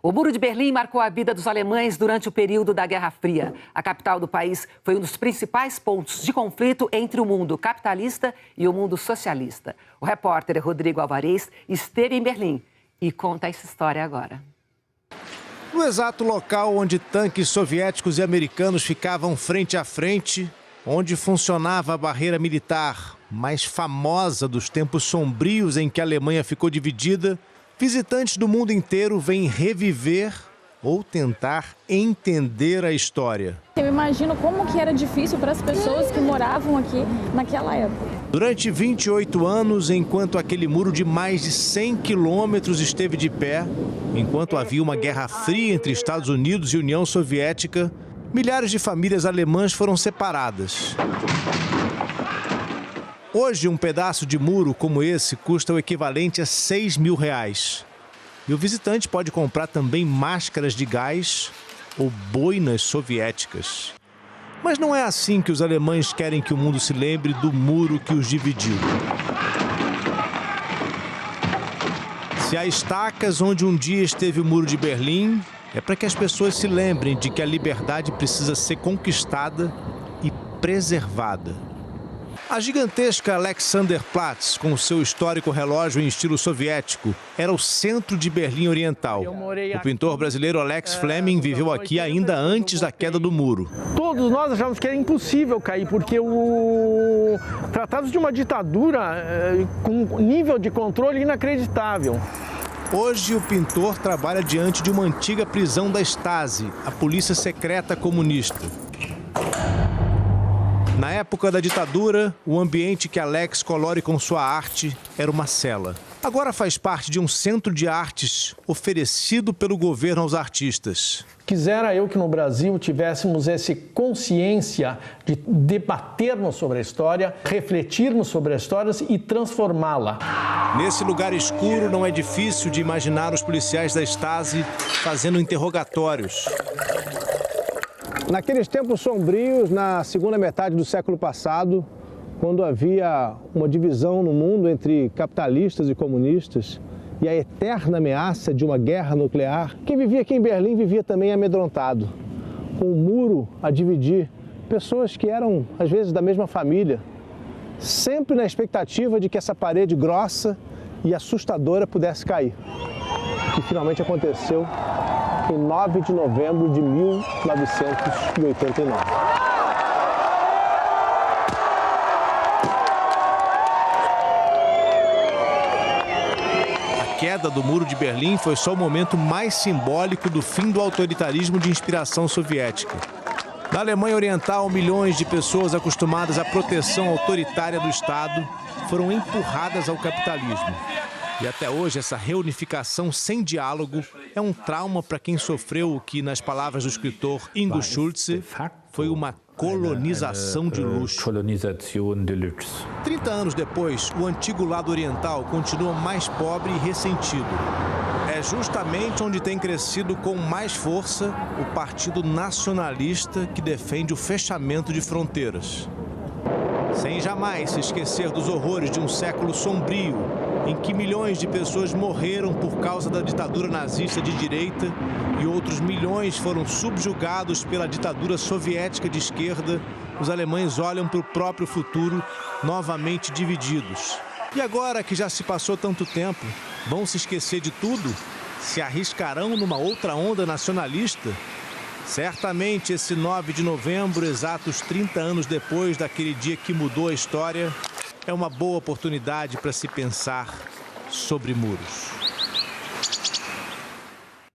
O Muro de Berlim marcou a vida dos alemães durante o período da Guerra Fria. A capital do país foi um dos principais pontos de conflito entre o mundo capitalista e o mundo socialista. O repórter Rodrigo Alvarez esteve em Berlim e conta essa história agora. No exato local onde tanques soviéticos e americanos ficavam frente a frente, onde funcionava a barreira militar mais famosa dos tempos sombrios em que a Alemanha ficou dividida, visitantes do mundo inteiro vêm reviver ou tentar entender a história. Eu imagino como que era difícil para as pessoas que moravam aqui naquela época. Durante 28 anos, enquanto aquele muro de mais de 100 quilômetros esteve de pé, enquanto havia uma guerra fria entre Estados Unidos e União Soviética, milhares de famílias alemãs foram separadas. Hoje, um pedaço de muro como esse custa o equivalente a R$6 mil. E o visitante pode comprar também máscaras de gás ou boinas soviéticas. Mas não é assim que os alemães querem que o mundo se lembre do muro que os dividiu. Se há estacas onde um dia esteve o Muro de Berlim, é para que as pessoas se lembrem de que a liberdade precisa ser conquistada e preservada. A gigantesca Alexanderplatz, com seu histórico relógio em estilo soviético, era o centro de Berlim Oriental. O pintor brasileiro Alex Fleming viveu aqui ainda antes da queda do muro. Todos nós achávamos que era impossível cair, porque tratava-se de uma ditadura com nível de controle inacreditável. Hoje, o pintor trabalha diante de uma antiga prisão da Stasi, a polícia secreta comunista. Na época da ditadura, o ambiente que Alex colore com sua arte era uma cela. Agora faz parte de um centro de artes oferecido pelo governo aos artistas. Quisera eu que no Brasil tivéssemos essa consciência de debatermos sobre a história, refletirmos sobre as histórias e transformá-la. Nesse lugar escuro, não é difícil de imaginar os policiais da Stasi fazendo interrogatórios. Naqueles tempos sombrios, na segunda metade do século passado, quando havia uma divisão no mundo entre capitalistas e comunistas e a eterna ameaça de uma guerra nuclear, quem vivia aqui em Berlim vivia também amedrontado, com um muro a dividir pessoas que eram, às vezes, da mesma família, sempre na expectativa de que essa parede grossa e assustadora pudesse cair, o que finalmente aconteceu em 9 de novembro de 1989. A queda do Muro de Berlim foi só o momento mais simbólico do fim do autoritarismo de inspiração soviética. Na Alemanha Oriental, milhões de pessoas acostumadas à proteção autoritária do Estado foram empurradas ao capitalismo. E até hoje, essa reunificação sem diálogo é um trauma para quem sofreu o que, nas palavras do escritor Ingo Schulze, foi uma colonização de luxo. 30 anos depois, o antigo lado oriental continua mais pobre e ressentido. É justamente onde tem crescido com mais força o Partido Nacionalista que defende o fechamento de fronteiras. Sem jamais se esquecer dos horrores de um século sombrio, em que milhões de pessoas morreram por causa da ditadura nazista de direita e outros milhões foram subjugados pela ditadura soviética de esquerda, os alemães olham para o próprio futuro novamente divididos. E agora que já se passou tanto tempo, vão se esquecer de tudo? Se arriscarão numa outra onda nacionalista? Certamente esse 9 de novembro, exatos 30 anos depois daquele dia que mudou a história, é uma boa oportunidade para se pensar sobre muros.